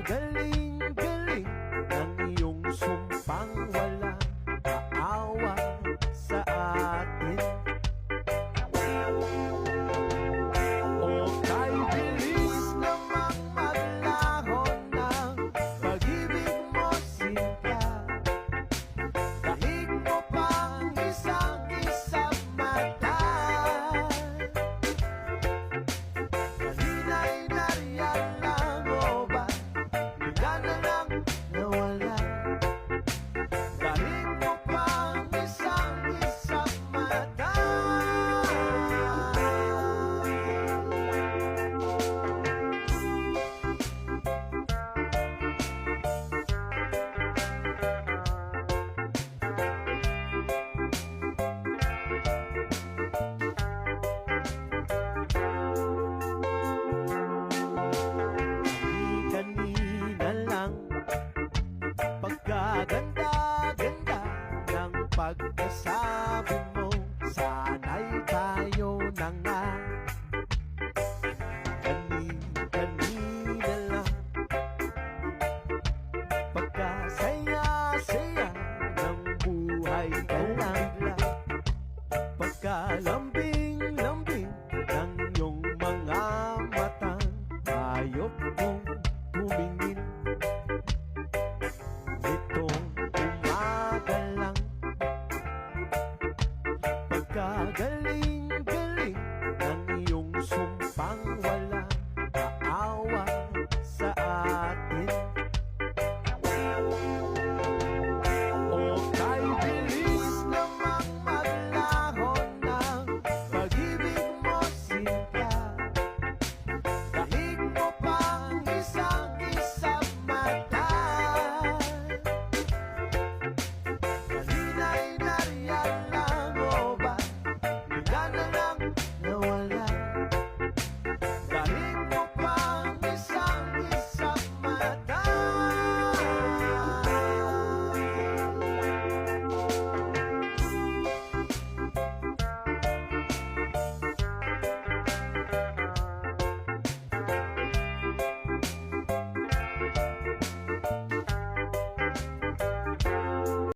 Pagkagaling-galing ng iyong sumpang walang aawa sa atin. O kay bilis namang maglaho ng pag-ibig mo, Sinta. Kahit mo pang isang mata, kanina'y nariyan lang o ba bigla na lang nawala? Kahit mo pang isang mata. Kanina lang pagkaganda-ganda ng pagkasabi mo, sana'y tayo na nga. Kanina lang pagkasaya-saya ng buhay ko lang bigla. Pagkalambing-lambing ng iyong mga matang hayop mong tumingin. Nitong umaga lang pagkagaling